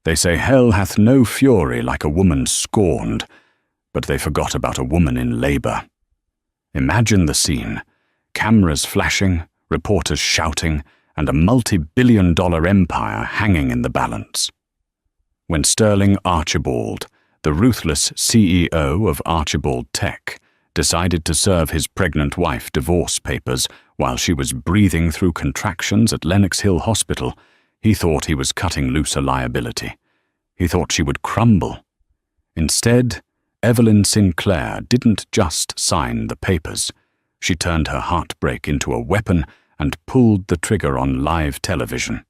They say hell hath no fury like a woman scorned, but they forgot about a woman in labor. Imagine the scene. Cameras flashing, reporters shouting, and a multi-billion-dollar empire hanging in the balance. When Sterling Archibald, the ruthless CEO of Archibald Tech, decided to serve his pregnant wife divorce papers while she was breathing through contractions at Lenox Hill Hospital, he thought he was cutting loose a liability. He thought she would crumble. Instead, Evelyn Sinclair didn't just sign the papers. She turned her heartbreak into a weapon and pulled the trigger on live television.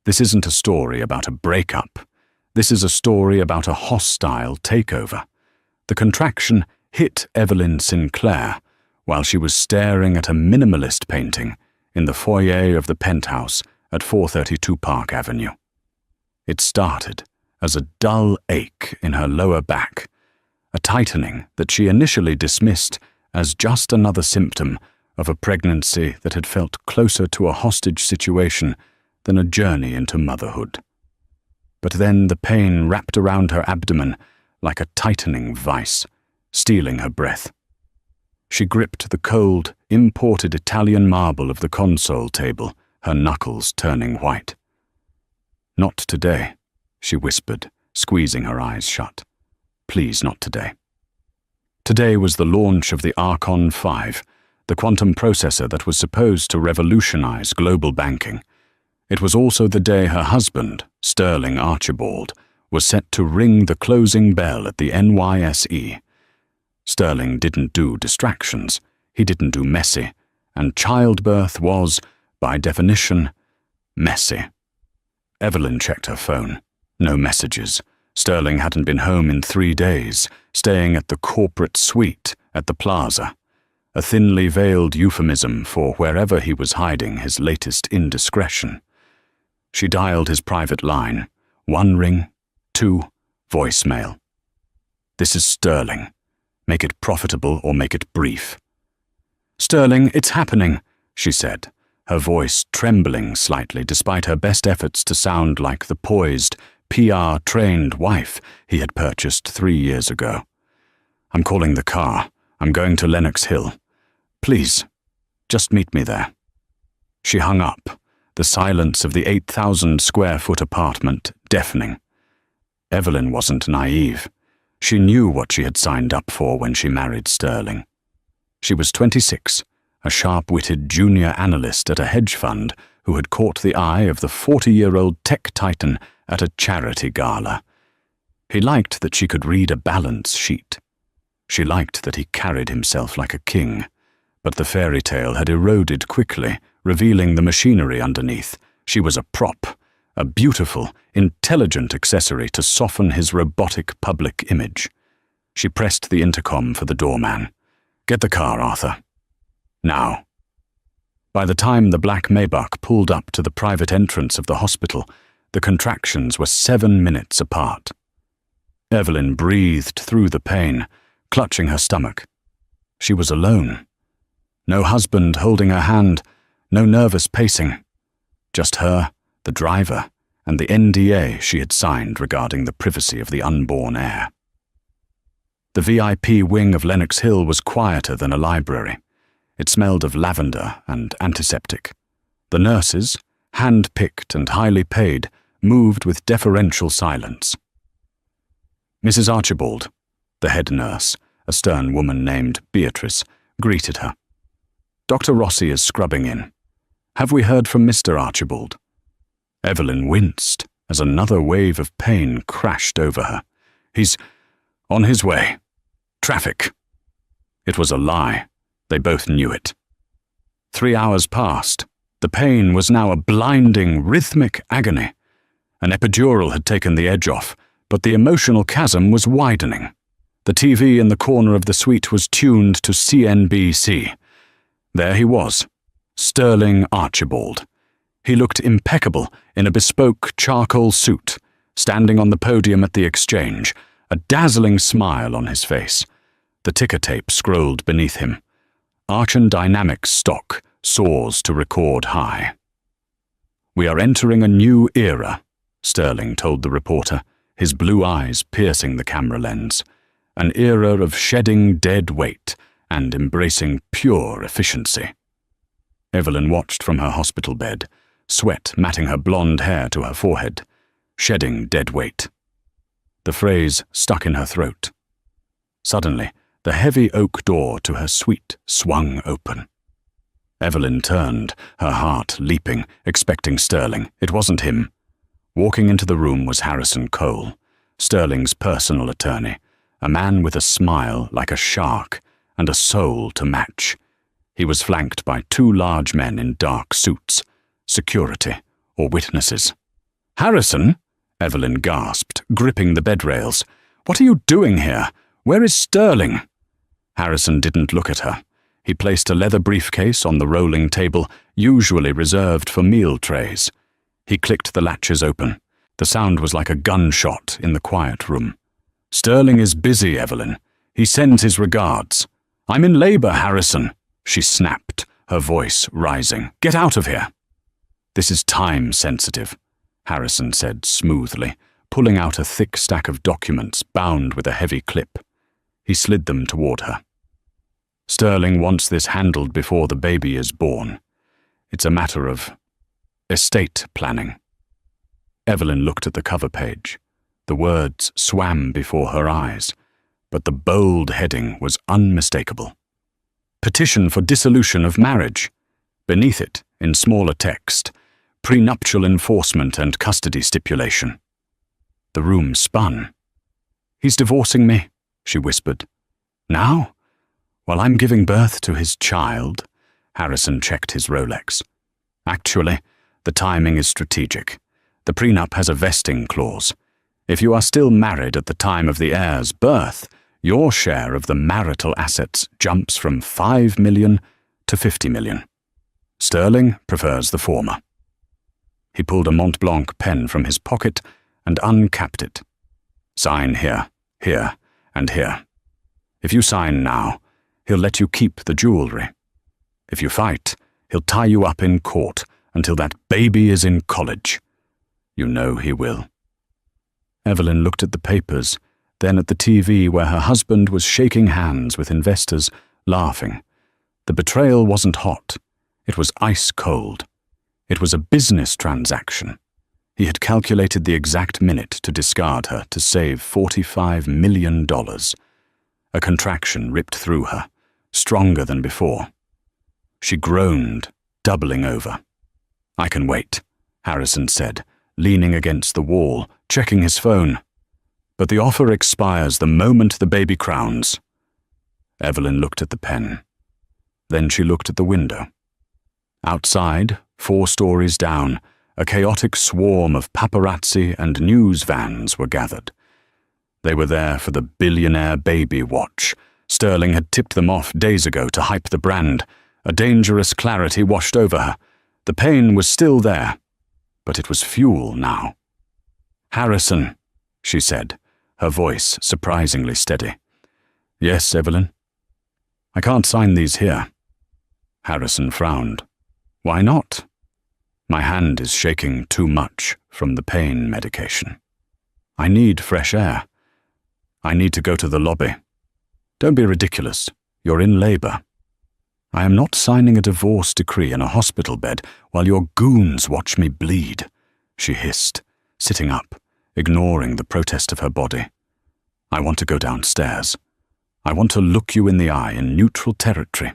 This isn't a story about a breakup. This is a story about a hostile takeover. The contraction hit Evelyn Sinclair while she was staring at a minimalist painting in the foyer of the penthouse at 432 Park Avenue. It started as a dull ache in her lower back, a tightening that she initially dismissed as just another symptom of a pregnancy that had felt closer to a hostage situation than a journey into motherhood. But then the pain wrapped around her abdomen like a tightening vice, stealing her breath. She gripped the cold, imported Italian marble of the console table, her knuckles turning white. "Not today," she whispered, squeezing her eyes shut. "Please, not today." Today was the launch of the Archon 5, the quantum processor that was supposed to revolutionize global banking. It was also the day her husband, Sterling Archibald, was set to ring the closing bell at the NYSE. Sterling didn't do distractions, he didn't do messy, and childbirth was, by definition, messy. Evelyn checked her phone. No messages. Sterling hadn't been home in 3 days, staying at the corporate suite at the plaza, a thinly veiled euphemism for wherever he was hiding his latest indiscretion. She dialed his private line. 1 ring, 2, voicemail. "This is Sterling. Make it profitable or make it brief." "Sterling, it's happening," she said, her voice trembling slightly despite her best efforts to sound like the poised, PR-trained wife he had purchased 3 years ago. "I'm calling the car. I'm going to Lenox Hill. Please, just meet me there." She hung up, the silence of the 8,000-square-foot apartment deafening. Evelyn wasn't naive. She knew what she had signed up for when she married Sterling. She was 26, a sharp-witted junior analyst at a hedge fund who had caught the eye of the 40-year-old tech titan at a charity gala. He liked that she could read a balance sheet. She liked that he carried himself like a king, but the fairy tale had eroded quickly, revealing the machinery underneath. She was a prop, a beautiful, intelligent accessory to soften his robotic public image. She pressed the intercom for the doorman. "Get the car, Arthur. Now." By the time the black Maybach pulled up to the private entrance of the hospital, the contractions were 7 minutes apart. Evelyn breathed through the pain, clutching her stomach. She was alone. No husband holding her hand, no nervous pacing. Just her, the driver, and the NDA she had signed regarding the privacy of the unborn heir. The VIP wing of Lenox Hill was quieter than a library. It smelled of lavender and antiseptic. The nurses, hand-picked and highly paid, moved with deferential silence. "Mrs. Archibald," the head nurse, a stern woman named Beatrice, greeted her. "Dr. Rossi is scrubbing in. Have we heard from Mr. Archibald?" Evelyn winced as another wave of pain crashed over her. "He's on his way. Traffic." It was a lie. They both knew it. 3 hours passed. The pain was now a blinding, rhythmic agony. An epidural had taken the edge off, but the emotional chasm was widening. The TV in the corner of the suite was tuned to CNBC. There he was, Sterling Archibald. He looked impeccable in a bespoke charcoal suit, standing on the podium at the exchange, a dazzling smile on his face. The ticker tape scrolled beneath him. Archon Dynamics stock soars to record high. "We are entering a new era," Sterling told the reporter, his blue eyes piercing the camera lens. An era of shedding dead weight and embracing pure efficiency. Evelyn watched from her hospital bed, sweat matting her blonde hair to her forehead. Shedding dead weight. The phrase stuck in her throat. Suddenly, the heavy oak door to her suite swung open. Evelyn turned, her heart leaping, expecting Sterling. It wasn't him. Walking into the room was Harrison Cole, Sterling's personal attorney, a man with a smile like a shark and a soul to match. He was flanked by two large men in dark suits, security or witnesses. "Harrison?" Evelyn gasped, gripping the bed rails. "What are you doing here? Where is Sterling?" Harrison didn't look at her. He placed a leather briefcase on the rolling table, usually reserved for meal trays. He clicked the latches open. The sound was like a gunshot in the quiet room. "Sterling is busy, Evelyn. He sends his regards." "I'm in labor, Harrison," she snapped, her voice rising. "Get out of here." "This is time-sensitive," Harrison said smoothly, pulling out a thick stack of documents bound with a heavy clip. He slid them toward her. "Sterling wants this handled before the baby is born. It's a matter of estate planning." Evelyn looked at the cover page. The words swam before her eyes, but the bold heading was unmistakable. "Petition for dissolution of marriage." Beneath it, in smaller text, "Prenuptial enforcement and custody stipulation." The room spun. "He's divorcing me," she whispered. "Now? While I'm giving birth to his child?" Harrison checked his Rolex. "Actually, the timing is strategic. The prenup has a vesting clause. If you are still married at the time of the heir's birth, your share of the marital assets jumps from $5 million to $50 million. Sterling prefers the former." He pulled a Mont Blanc pen from his pocket and uncapped it. "Sign here, here, and here. If you sign now, he'll let you keep the jewelry. If you fight, he'll tie you up in court until that baby is in college. You know he will." Evelyn looked at the papers, then at the TV where her husband was shaking hands with investors, laughing. The betrayal wasn't hot. It was ice cold. It was a business transaction. He had calculated the exact minute to discard her to save $45 million. A contraction ripped through her, stronger than before. She groaned, doubling over. "I can wait," Harrison said, leaning against the wall, checking his phone. "But the offer expires the moment the baby crowns." Evelyn looked at the pen. Then she looked at the window. Outside, 4 stories down, a chaotic swarm of paparazzi and news vans were gathered. They were there for the Billionaire baby watch. Sterling had tipped them off days ago to hype the brand. A dangerous clarity washed over her. The pain was still there, but it was fuel now. "Harrison," she said, her voice surprisingly steady. "Yes, Evelyn?" "I can't sign these here." Harrison frowned. "Why not?" "My hand is shaking too much from the pain medication. I need fresh air. I need to go to the lobby." "Don't be ridiculous. You're in labor." "I am not signing a divorce decree in a hospital bed while your goons watch me bleed," she hissed, sitting up, ignoring the protest of her body. "I want to go downstairs. I want to look you in the eye in neutral territory.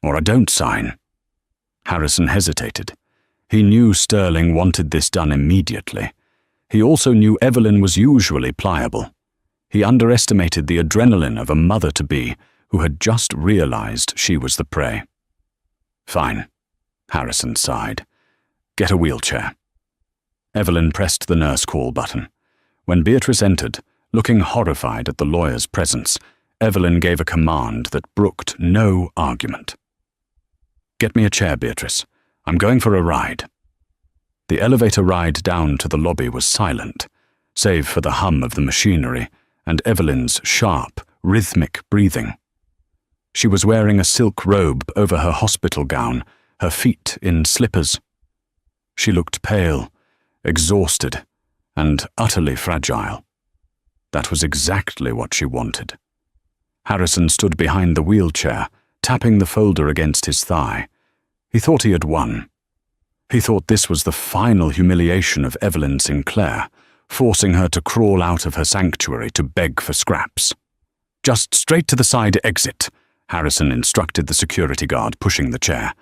Or I don't sign." Harrison hesitated. He knew Sterling wanted this done immediately. He also knew Evelyn was usually pliable. He underestimated the adrenaline of a mother-to-be who had just realized she was the prey. "Fine," Harrison sighed. "Get a wheelchair." Evelyn pressed the nurse call button. When Beatrice entered, looking horrified at the lawyer's presence, Evelyn gave a command that brooked no argument. "Get me a chair, Beatrice. I'm going for a ride." The elevator ride down to the lobby was silent, save for the hum of the machinery and Evelyn's sharp, rhythmic breathing. She was wearing a silk robe over her hospital gown, her feet in slippers. She looked pale, exhausted, and utterly fragile. That was exactly what she wanted. Harrison stood behind the wheelchair, tapping the folder against his thigh. He thought he had won. He thought this was the final humiliation of Evelyn Sinclair, forcing her to crawl out of her sanctuary to beg for scraps. "Just straight to the side exit," Harrison instructed the security guard, pushing the chair.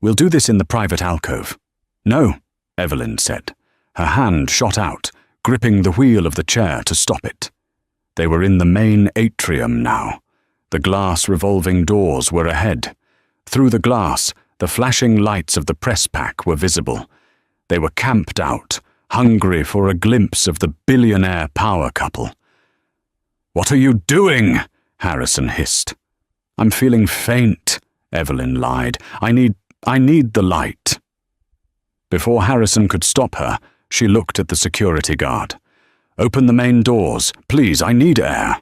"We'll do this in the private alcove." "No," Evelyn said. Her hand shot out, gripping the wheel of the chair to stop it. They were in the main atrium now. The glass revolving doors were ahead. Through the glass, the flashing lights of the press pack were visible. They were camped out, hungry for a glimpse of the billionaire power couple. "What are you doing?" Harrison hissed. "I'm feeling faint," Evelyn lied. I need the light." Before Harrison could stop her, she looked at the security guard. "Open the main doors. Please, I need air."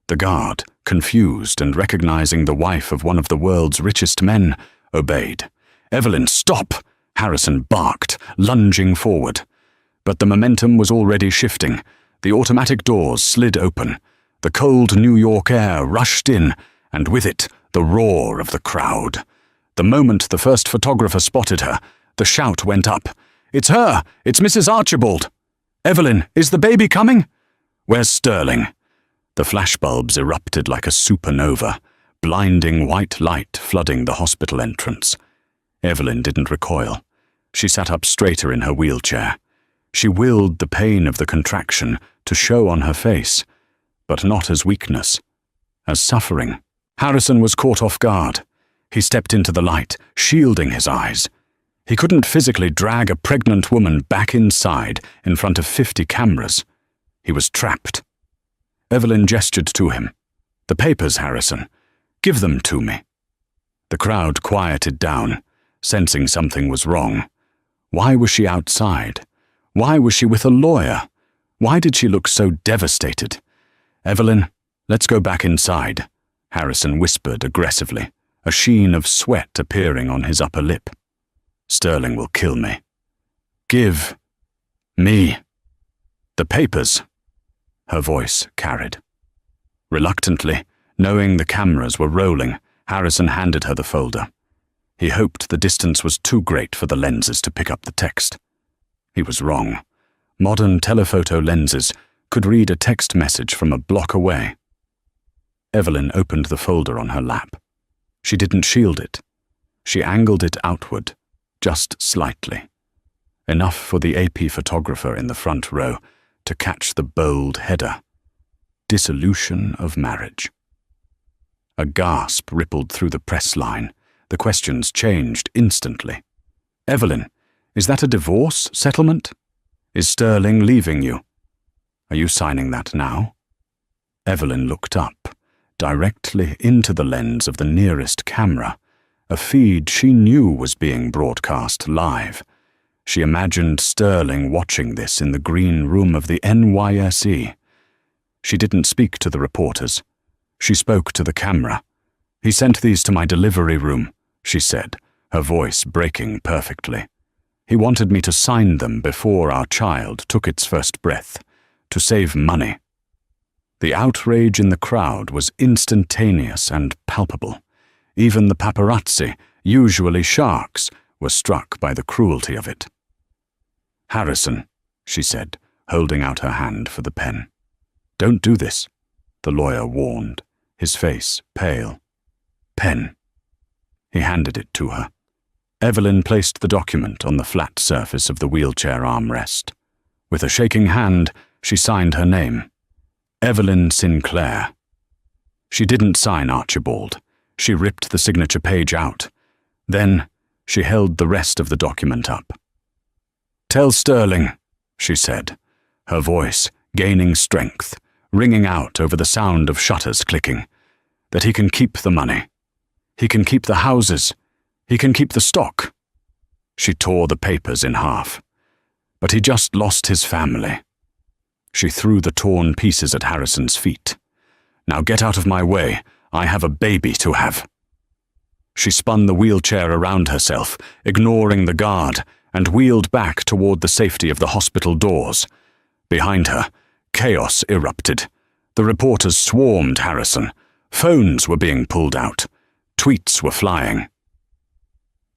The guard, confused and recognizing the wife of one of the world's richest men, obeyed. "Evelyn, stop!" Harrison barked, lunging forward. But the momentum was already shifting. The automatic doors slid open. The cold New York air rushed in, and with it, the roar of the crowd. The moment the first photographer spotted her, the shout went up. "It's her! It's Mrs. Archibald! Evelyn, is the baby coming? Where's Sterling?" The flashbulbs erupted like a supernova, blinding white light flooding the hospital entrance. Evelyn didn't recoil. She sat up straighter in her wheelchair. She willed the pain of the contraction to show on her face, but not as weakness, as suffering. Harrison was caught off guard. He stepped into the light, shielding his eyes. He couldn't physically drag a pregnant woman back inside in front of 50 cameras. He was trapped. Evelyn gestured to him. "The papers, Harrison. Give them to me." The crowd quieted down, sensing something was wrong. Why was she outside? Why was she with a lawyer? Why did she look so devastated? "Evelyn, let's go back inside," Harrison whispered aggressively, a sheen of sweat appearing on his upper lip. "Sterling will kill me." "Give me the papers," her voice carried. Reluctantly, knowing the cameras were rolling, Harrison handed her the folder. He hoped the distance was too great for the lenses to pick up the text. He was wrong. Modern telephoto lenses could read a text message from a block away. Evelyn opened the folder on her lap. She didn't shield it. She angled it outward, just slightly. Enough for the AP photographer in the front row to catch the bold header. Dissolution of marriage. A gasp rippled through the press line. The questions changed instantly. "Evelyn, is that a divorce settlement? Is Sterling leaving you? Are you signing that now?" Evelyn looked up, directly into the lens of the nearest camera, a feed she knew was being broadcast live. She imagined Sterling watching this in the green room of the NYSE. She didn't speak to the reporters. She spoke to the camera. "He sent these to my delivery room," she said, her voice breaking perfectly. "He wanted me to sign them before our child took its first breath, to save money." The outrage in the crowd was instantaneous and palpable. Even the paparazzi, usually sharks, were struck by the cruelty of it. "Harrison," she said, holding out her hand for the pen. "Don't do this," the lawyer warned, his face pale. "Pen." He handed it to her. Evelyn placed the document on the flat surface of the wheelchair armrest. With a shaking hand, she signed her name. Evelyn Sinclair. She didn't sign Archibald. She ripped the signature page out. Then, she held the rest of the document up. "Tell Sterling," she said, her voice gaining strength, ringing out over the sound of shutters clicking, "that he can keep the money. He can keep the houses. He can keep the stock." She tore the papers in half. "But he just lost his family." She threw the torn pieces at Harrison's feet. "Now get out of my way. I have a baby to have." She spun the wheelchair around herself, ignoring the guard, and wheeled back toward the safety of the hospital doors. Behind her, chaos erupted. The reporters swarmed Harrison. Phones were being pulled out. Tweets were flying.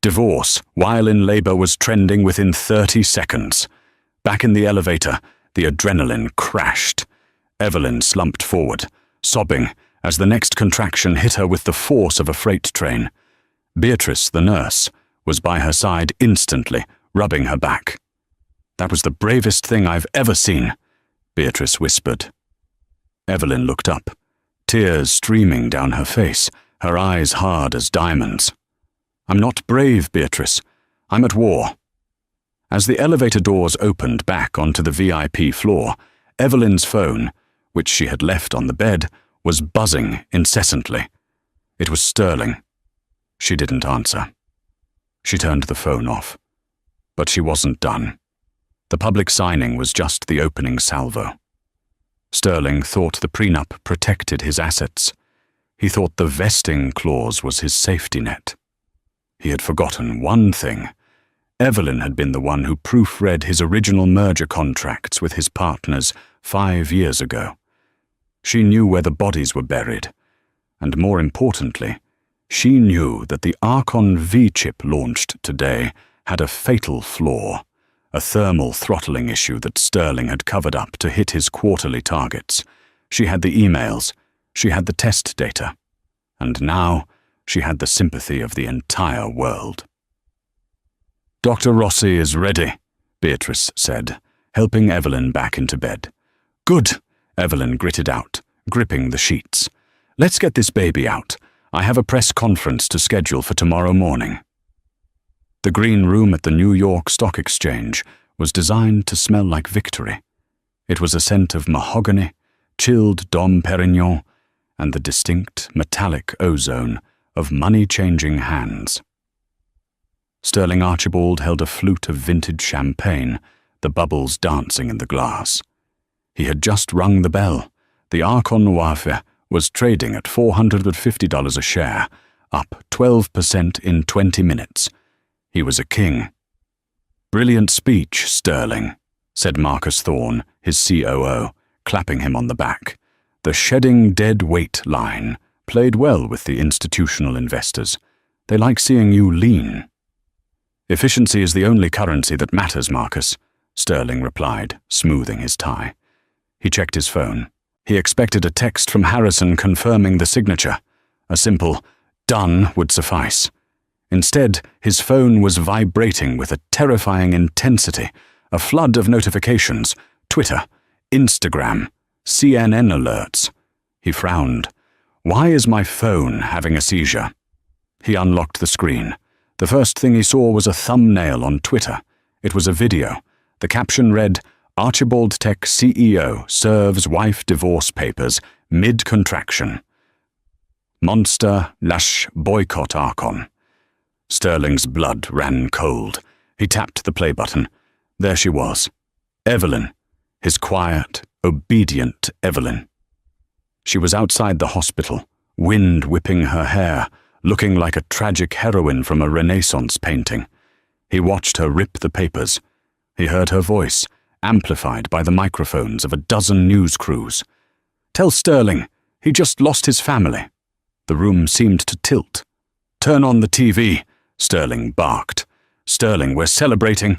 Divorce, while in labor, was trending within 30 seconds. Back in the elevator, the adrenaline crashed. Evelyn slumped forward, sobbing as the next contraction hit her with the force of a freight train. Beatrice, the nurse, was by her side instantly, rubbing her back. "That was the bravest thing I've ever seen," Beatrice whispered. Evelyn looked up, tears streaming down her face, her eyes hard as diamonds. "I'm not brave, Beatrice. I'm at war." As the elevator doors opened back onto the VIP floor, Evelyn's phone, which she had left on the bed, was buzzing incessantly. It was Sterling. She didn't answer. She turned the phone off. But she wasn't done. The public signing was just the opening salvo. Sterling thought the prenup protected his assets. He thought the vesting clause was his safety net. He had forgotten one thing. Evelyn had been the one who proofread his original merger contracts with his partners 5 years ago. She knew where the bodies were buried, and more importantly, she knew that the Archon V-chip launched today had a fatal flaw, a thermal throttling issue that Sterling had covered up to hit his quarterly targets. She had the emails, she had the test data, and now she had the sympathy of the entire world. "Dr. Rossi is ready," Beatrice said, helping Evelyn back into bed. "Good," Evelyn gritted out, gripping the sheets. "Let's get this baby out. I have a press conference to schedule for tomorrow morning." The green room at the New York Stock Exchange was designed to smell like victory. It was a scent of mahogany, chilled Dom Perignon, and the distinct metallic ozone of money-changing hands. Sterling Archibald held a flute of vintage champagne, the bubbles dancing in the glass. He had just rung the bell. The Archon Noir was trading at $450 a share, up 12% in 20 minutes. He was a king. "Brilliant speech, Sterling," said Marcus Thorne, his COO, clapping him on the back. The shedding dead weight line played well with the institutional investors. They like seeing you lean. "Efficiency is the only currency that matters, Marcus," Sterling replied, smoothing his tie. He checked his phone. He expected a text from Harrison confirming the signature. A simple "done" would suffice. Instead, his phone was vibrating with a terrifying intensity, a flood of notifications, Twitter, Instagram, CNN alerts. He frowned. "Why is my phone having a seizure?" He unlocked the screen. The first thing he saw was a thumbnail on Twitter. It was a video. The caption read, "Archibald Tech CEO serves wife divorce papers mid-contraction. Monster / boycott Archon." Sterling's blood ran cold. He tapped the play button. There she was. Evelyn. His quiet, obedient Evelyn. She was outside the hospital, wind whipping her hair, looking like a tragic heroine from a Renaissance painting. He watched her rip the papers. He heard her voice, amplified by the microphones of a dozen news crews. "Tell Sterling, he just lost his family." The room seemed to tilt. "Turn on the TV," Sterling barked. "Sterling, we're celebrating."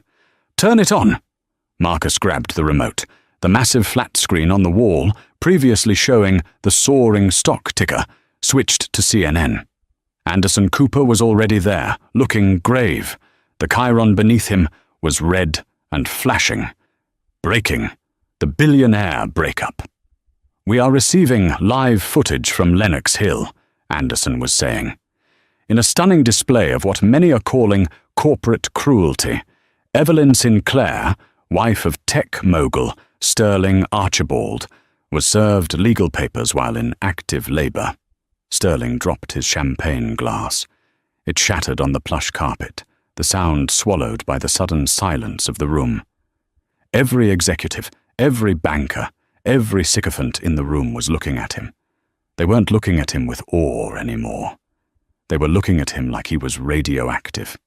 "Turn it on." Marcus grabbed the remote. The massive flat screen on the wall, previously showing the soaring stock ticker, switched to CNN. Anderson Cooper was already there, looking grave. The chyron beneath him was red and flashing. Breaking. The Billionaire breakup. "We are receiving live footage from Lenox Hill," Anderson was saying. In a stunning display of what many are calling corporate cruelty, Evelyn Sinclair, wife of tech mogul Sterling Archibald, was served legal papers while in active labor. Sterling dropped his champagne glass. It shattered on the plush carpet, the sound swallowed by the sudden silence of the room. Every executive, every banker, every sycophant in the room was looking at him. They weren't looking at him with awe anymore. They were looking at him like he was radioactive.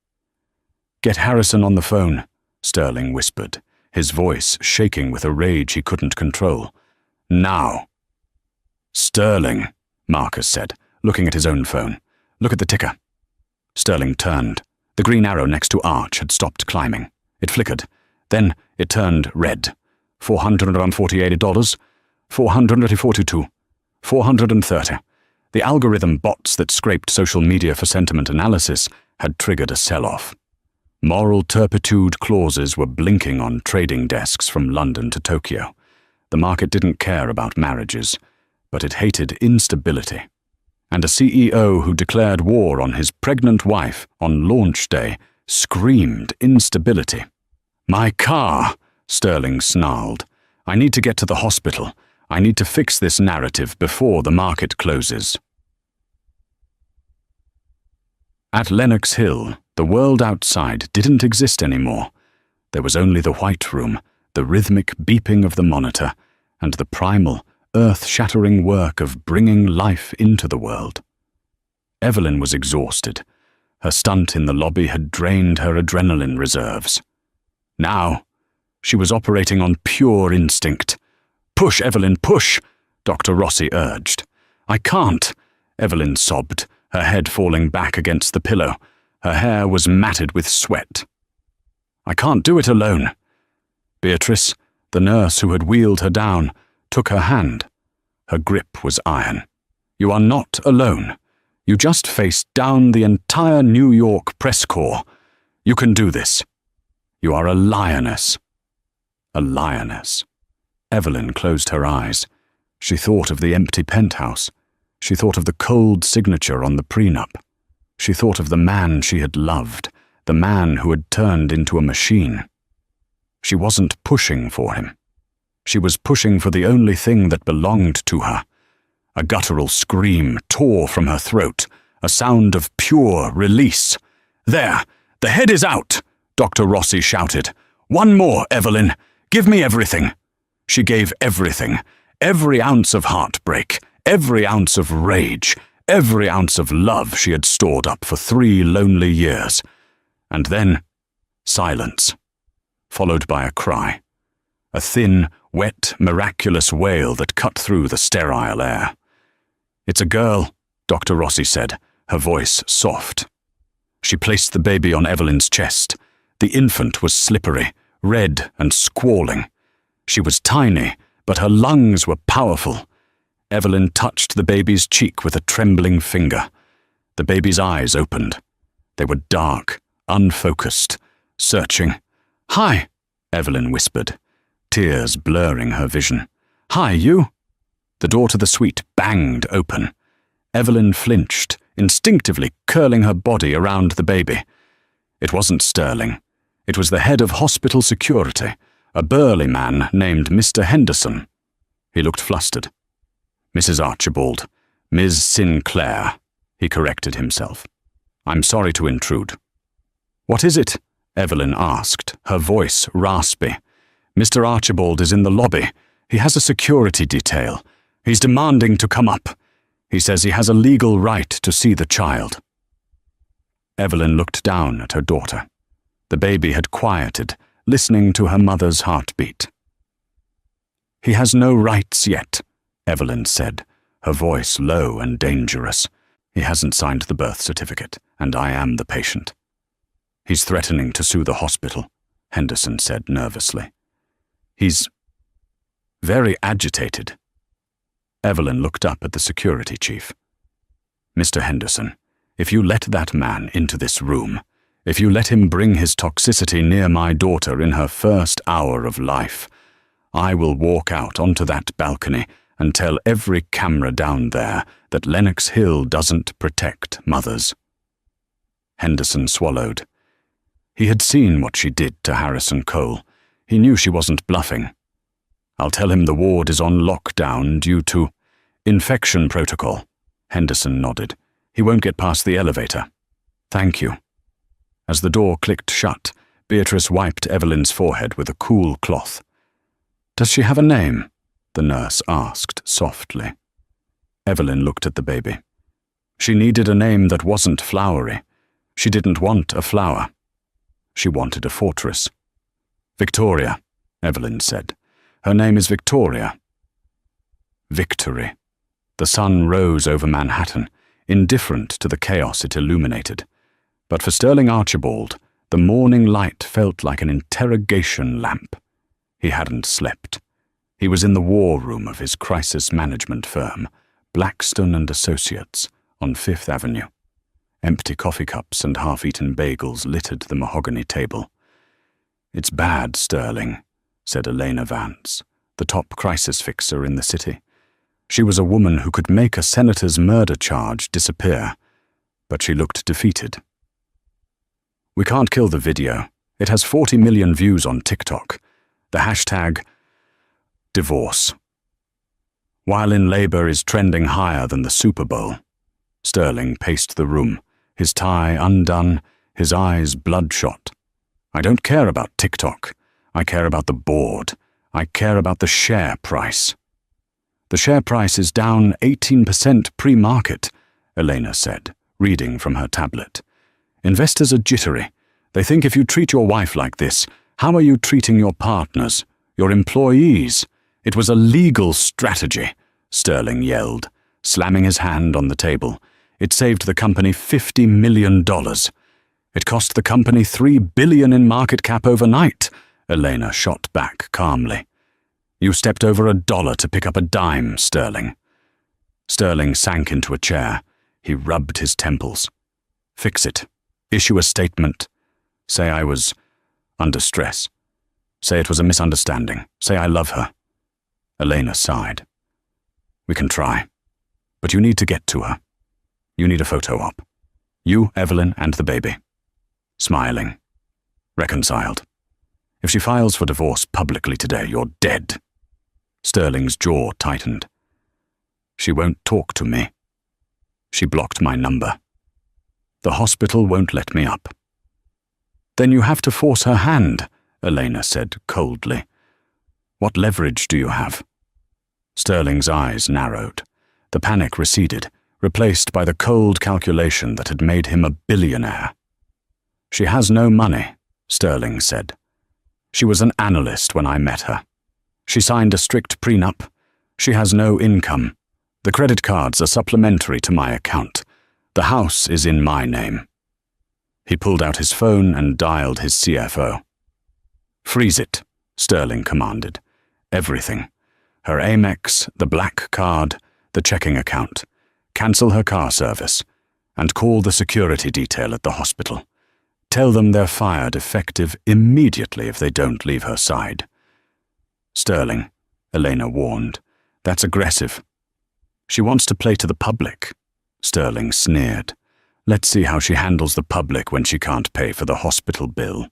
"Get Harrison on the phone," Sterling whispered, his voice shaking with a rage he couldn't control. "Now." "Sterling," Marcus said, looking at his own phone. "Look at the ticker." Sterling turned. The green arrow next to Arch had stopped climbing. It flickered. Then it turned red. $448, $442, $430. The algorithm bots that scraped social media for sentiment analysis had triggered a sell-off. Moral turpitude clauses were blinking on trading desks from London to Tokyo. The market didn't care about marriages, but it hated instability. And a CEO who declared war on his pregnant wife on launch day screamed instability. "My car," Sterling snarled. "I need to get to the hospital. I need to fix this narrative before the market closes." At Lenox Hill, the world outside didn't exist anymore. There was only the white room, the rhythmic beeping of the monitor, and the primal, earth-shattering work of bringing life into the world. Evelyn was exhausted. Her stunt in the lobby had drained her adrenaline reserves. Now, she was operating on pure instinct. "Push, Evelyn, push," Dr. Rossi urged. "I can't," Evelyn sobbed, her head falling back against the pillow. Her hair was matted with sweat. "I can't do it alone." Beatrice, the nurse who had wheeled her down, took her hand. Her grip was iron. "You are not alone. You just faced down the entire New York press corps. You can do this. You are a lioness." A lioness. Evelyn closed her eyes. She thought of the empty penthouse. She thought of the cold signature on the prenup. She thought of the man she had loved, the man who had turned into a machine. She wasn't pushing for him. She was pushing for the only thing that belonged to her. A guttural scream tore from her throat, a sound of pure release. "There! The head is out!" Dr. Rossi shouted. "One more, Evelyn! Give me everything!" She gave everything, every ounce of heartbreak, every ounce of rage, every ounce of love she had stored up for 3 lonely years. And then, silence, followed by a cry. A thin, wet, miraculous wail that cut through the sterile air. "It's a girl," Dr. Rossi said, her voice soft. She placed the baby on Evelyn's chest. The infant was slippery, red and squalling. She was tiny, but her lungs were powerful. Evelyn touched the baby's cheek with a trembling finger. The baby's eyes opened. They were dark, unfocused, searching. "Hi," Evelyn whispered, tears blurring her vision. "Hi, you." The door to the suite banged open. Evelyn flinched, instinctively curling her body around the baby. It wasn't Sterling. It was the head of hospital security, a burly man named Mr. Henderson. He looked flustered. "Mrs. Archibald, Ms. Sinclair," he corrected himself. "I'm sorry to intrude." "What is it?" Evelyn asked, her voice raspy. "Mr. Archibald is in the lobby. He has a security detail. He's demanding to come up. He says he has a legal right to see the child." Evelyn looked down at her daughter. The baby had quieted, listening to her mother's heartbeat. "He has no rights yet," Evelyn said, her voice low and dangerous. "He hasn't signed the birth certificate, and I am the patient." "He's threatening to sue the hospital," Henderson said nervously. "He's very agitated." Evelyn looked up at the security chief. "Mr. Henderson, if you let that man into this room, if you let him bring his toxicity near my daughter in her first hour of life, I will walk out onto that balcony and tell every camera down there that Lenox Hill doesn't protect mothers." Henderson swallowed. He had seen what she did to Harrison Cole. He knew she wasn't bluffing. "I'll tell him the ward is on lockdown due to infection protocol." Henderson nodded. "He won't get past the elevator." "Thank you." As the door clicked shut, Beatrice wiped Evelyn's forehead with a cool cloth. "Does she have a name?" the nurse asked softly. Evelyn looked at the baby. She needed a name that wasn't flowery. She didn't want a flower. She wanted a fortress. "Victoria," Evelyn said. "Her name is Victoria." Victory. The sun rose over Manhattan, indifferent to the chaos it illuminated. But for Sterling Archibald, the morning light felt like an interrogation lamp. He hadn't slept. He was in the war room of his crisis management firm, Blackstone and Associates, on Fifth Avenue. Empty coffee cups and half-eaten bagels littered the mahogany table. "It's bad, Sterling," said Elena Vance, the top crisis fixer in the city. She was a woman who could make a senator's murder charge disappear, but she looked defeated. "We can't kill the video. It has 40 million views on TikTok. The hashtag divorce. While in labor is trending higher than the Super Bowl." Sterling paced the room, his tie undone, his eyes bloodshot. "I don't care about TikTok. I care about the board. I care about the share price." "The share price is down 18% pre-market," Elena said, reading from her tablet. "Investors are jittery. They think if you treat your wife like this, how are you treating your partners, your employees? It was a legal strategy," Sterling yelled, slamming his hand on the table. "It saved the company $50 million. It cost the company $3 billion in market cap overnight," Elena shot back calmly. "You stepped over $1 to pick up a dime, Sterling." Sterling sank into a chair. He rubbed his temples. "Fix it. Issue a statement. Say I was under stress. Say it was a misunderstanding. Say I love her." Elena sighed. "We can try. But you need to get to her. You need a photo op. You, Evelyn, and the baby. Smiling. Reconciled. If she files for divorce publicly today, you're dead." Sterling's jaw tightened. "She won't talk to me. She blocked my number. The hospital won't let me up." "Then you have to force her hand," Elena said coldly. "What leverage do you have?" Sterling's eyes narrowed. The panic receded, replaced by the cold calculation that had made him a billionaire. "She has no money," Sterling said. "She was an analyst when I met her. She signed a strict prenup. She has no income. The credit cards are supplementary to my account. The house is in my name." He pulled out his phone and dialed his CFO. "Freeze it," Sterling commanded. "Everything. Her Amex, the black card, the checking account. Cancel her car service. And call the security detail at the hospital. Tell them they're fired effective immediately if they don't leave her side." "Sterling," Elena warned, "that's aggressive." "She wants to play to the public," Sterling sneered. "Let's see how she handles the public when she can't pay for the hospital bill."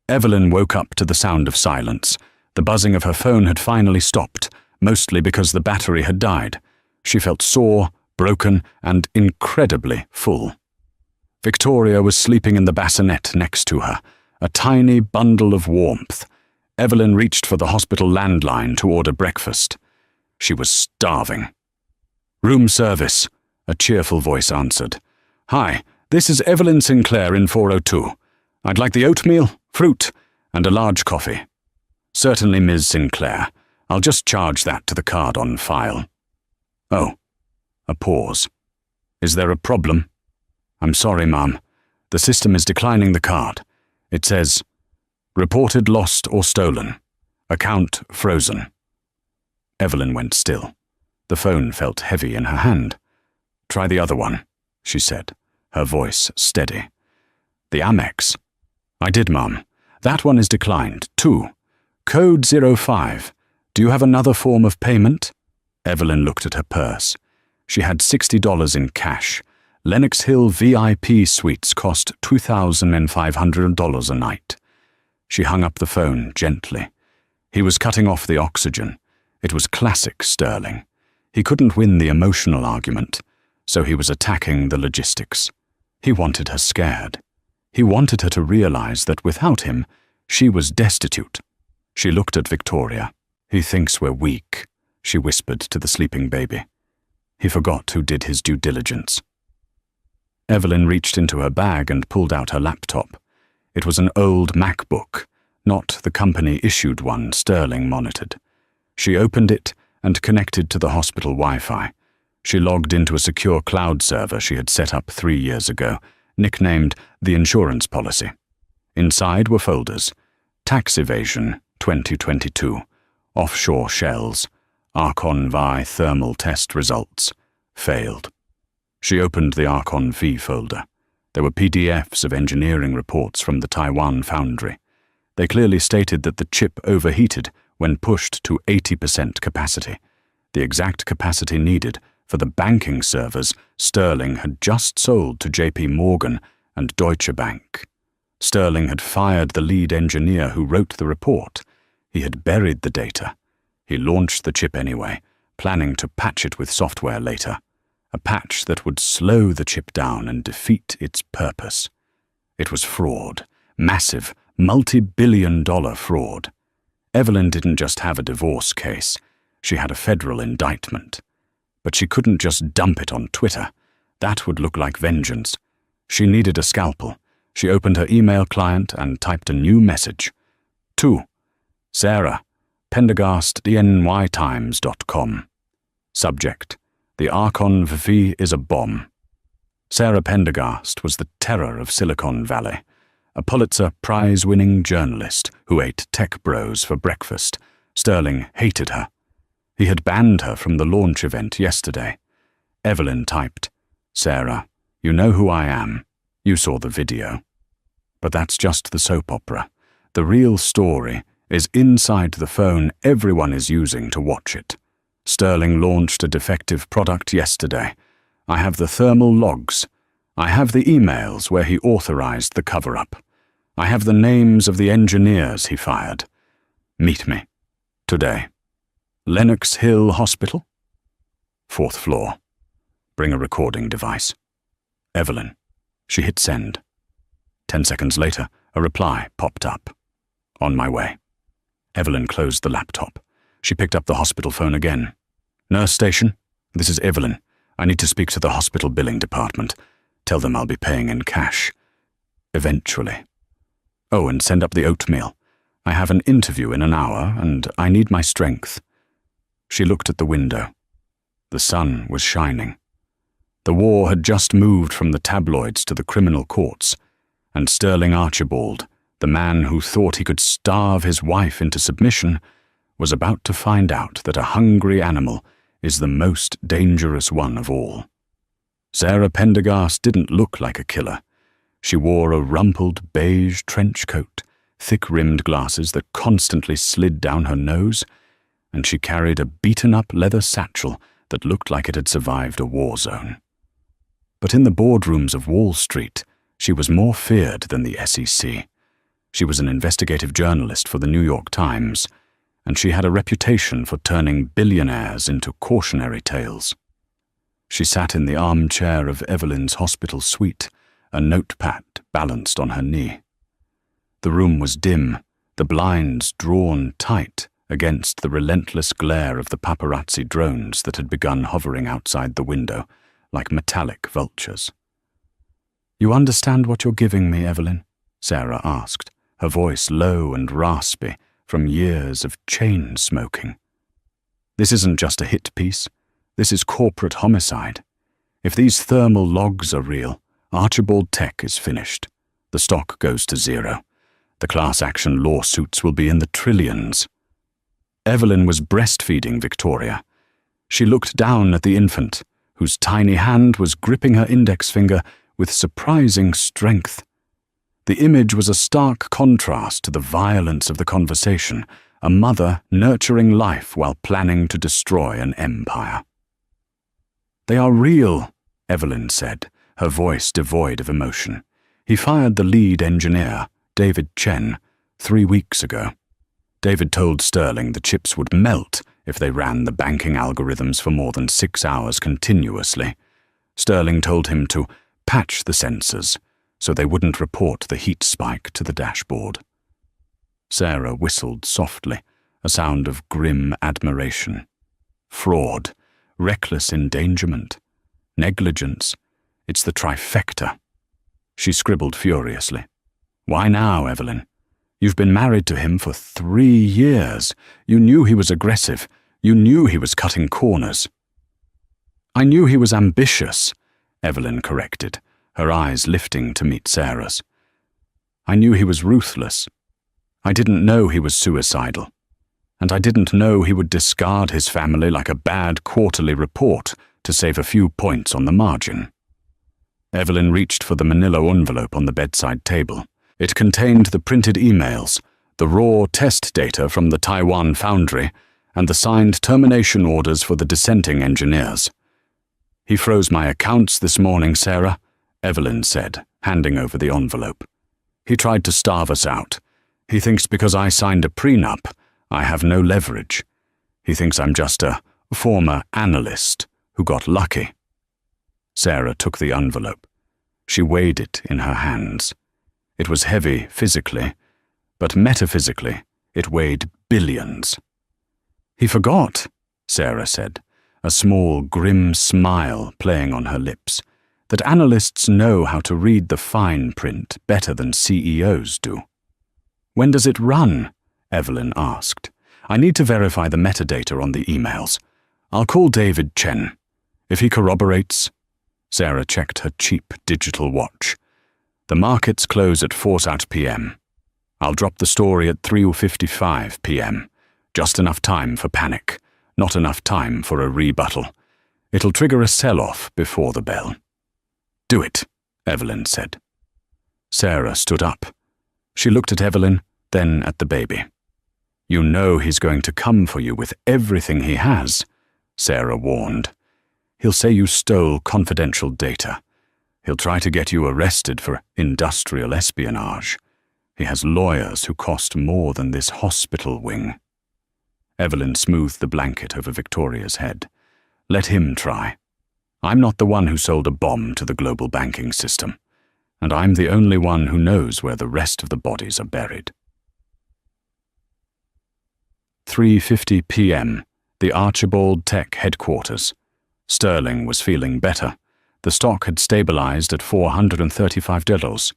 Evelyn woke up to the sound of silence. The buzzing of her phone had finally stopped, mostly because the battery had died. She felt sore, broken, and incredibly full. Victoria was sleeping in the bassinet next to her, a tiny bundle of warmth. Evelyn reached for the hospital landline to order breakfast. She was starving. "Room service," a cheerful voice answered. "Hi, this is Evelyn Sinclair in 402. I'd like the oatmeal, fruit, and a large coffee." "Certainly, Ms. Sinclair. I'll just charge that to the card on file." "Oh." A pause. "Is there a problem?" "I'm sorry, ma'am. The system is declining the card. It says, 'Reported lost or stolen. Account frozen.'" Evelyn went still. The phone felt heavy in her hand. "Try the other one," she said, her voice steady. "The Amex." "I did, ma'am. That one is declined, too. Code 05. Do you have another form of payment?" Evelyn looked at her purse. She had $60 in cash. Lenox Hill VIP suites cost $2,500 a night. She hung up the phone gently. He was cutting off the oxygen. It was classic Sterling. He couldn't win the emotional argument, so he was attacking the logistics. He wanted her scared. He wanted her to realize that without him, she was destitute. She looked at Victoria. "He thinks we're weak," she whispered to the sleeping baby. He forgot who did his due diligence. Evelyn reached into her bag and pulled out her laptop. It was an old MacBook, not the company-issued one Sterling monitored. She opened it and connected to the hospital Wi-Fi. She logged into a secure cloud server she had set up 3 years ago, nicknamed the insurance policy. Inside were folders: Tax Evasion 2022, Offshore Shells, Archon Vi Thermal Test Results, Failed. She opened the Archon V folder. There were PDFs of engineering reports from the Taiwan foundry. They clearly stated that the chip overheated when pushed to 80% capacity, the exact capacity needed for the banking servers Sterling had just sold to JP Morgan and Deutsche Bank. Sterling had fired the lead engineer who wrote the report. He had buried the data. He launched the chip anyway, planning to patch it with software later, a patch that would slow the chip down and defeat its purpose. It was fraud, massive, multi-billion-dollar fraud. Evelyn didn't just have a divorce case, she had a federal indictment. But she couldn't just dump it on Twitter. That would look like vengeance. She needed a scalpel. She opened her email client and typed a new message. To Sarah, PendergastDNYTimes.com. Subject: The Archon V is a bomb. Sarah Pendergast was the terror of Silicon Valley, a Pulitzer Prize-winning journalist who ate tech bros for breakfast. Sterling hated her. He had banned her from the launch event yesterday. Evelyn typed, Sarah, you know who I am. You saw the video. But that's just the soap opera. The real story is inside the phone everyone is using to watch it. Sterling launched a defective product yesterday. I have the thermal logs. I have the emails where he authorized the cover-up. I have the names of the engineers he fired. Meet me. Today. Lenox Hill Hospital? 4th floor. Bring a recording device. Evelyn. She hit send. 10 seconds later, a reply popped up. On my way. Evelyn closed the laptop. She picked up the hospital phone again. Nurse station? This is Evelyn. I need to speak to the hospital billing department. Tell them I'll be paying in cash. Eventually. Oh, and send up the oatmeal. I have an interview in an hour, and I need my strength. She looked at the window. The sun was shining. The war had just moved from the tabloids to the criminal courts, and Sterling Archibald, the man who thought he could starve his wife into submission, was about to find out that a hungry animal is the most dangerous one of all. Sarah Pendergast didn't look like a killer. She wore a rumpled beige trench coat, thick-rimmed glasses that constantly slid down her nose, and she carried a beaten-up leather satchel that looked like it had survived a war zone. But in the boardrooms of Wall Street, she was more feared than the SEC. She was an investigative journalist for the New York Times, and she had a reputation for turning billionaires into cautionary tales. She sat in the armchair of Evelyn's hospital suite, a notepad balanced on her knee. The room was dim, the blinds drawn tight against the relentless glare of the paparazzi drones that had begun hovering outside the window, like metallic vultures. You understand what you're giving me, Evelyn? Sarah asked, her voice low and raspy from years of chain smoking. This isn't just a hit piece. This is corporate homicide. If these thermal logs are real, Archibald Tech is finished. The stock goes to zero. The class action lawsuits will be in the trillions. Evelyn was breastfeeding Victoria. She looked down at the infant, whose tiny hand was gripping her index finger with surprising strength. The image was a stark contrast to the violence of the conversation, a mother nurturing life while planning to destroy an empire. They are real, Evelyn said, her voice devoid of emotion. He fired the lead engineer, David Chen, 3 weeks ago. David told Sterling the chips would melt if they ran the banking algorithms for more than 6 hours continuously. Sterling told him to patch the sensors so they wouldn't report the heat spike to the dashboard. Sarah whistled softly, a sound of grim admiration. Fraud, reckless endangerment, negligence. It's the trifecta. She scribbled furiously. Why now, Evelyn? You've been married to him for 3 years. You knew he was aggressive. You knew he was cutting corners. I knew he was ambitious, Evelyn corrected, her eyes lifting to meet Sarah's. I knew he was ruthless. I didn't know he was suicidal. And I didn't know he would discard his family like a bad quarterly report to save a few points on the margin. Evelyn reached for the manila envelope on the bedside table. It contained the printed emails, the raw test data from the Taiwan foundry, and the signed termination orders for the dissenting engineers. He froze my accounts this morning, Sarah, Evelyn said, handing over the envelope. He tried to starve us out. He thinks because I signed a prenup, I have no leverage. He thinks I'm just a former analyst who got lucky. Sarah took the envelope. She weighed it in her hands. It was heavy physically, but metaphysically it weighed billions. He forgot, Sarah said, a small, grim smile playing on her lips, that analysts know how to read the fine print better than CEOs do. When does it run? Evelyn asked. I need to verify the metadata on the emails. I'll call David Chen. If he corroborates... Sarah checked her cheap digital watch. The markets close at 4 p.m. I'll drop the story at 3:55 p.m. Just enough time for panic, not enough time for a rebuttal. It'll trigger a sell-off before the bell. Do it, Evelyn said. Sarah stood up. She looked at Evelyn, then at the baby. You know he's going to come for you with everything he has, Sarah warned. He'll say you stole confidential data. He'll try to get you arrested for industrial espionage. He has lawyers who cost more than this hospital wing. Evelyn smoothed the blanket over Victoria's head. Let him try. I'm not the one who sold a bomb to the global banking system, and I'm the only one who knows where the rest of the bodies are buried. 3:50 p.m., the Archibald Tech headquarters. Sterling was feeling better. The stock had stabilized at $435.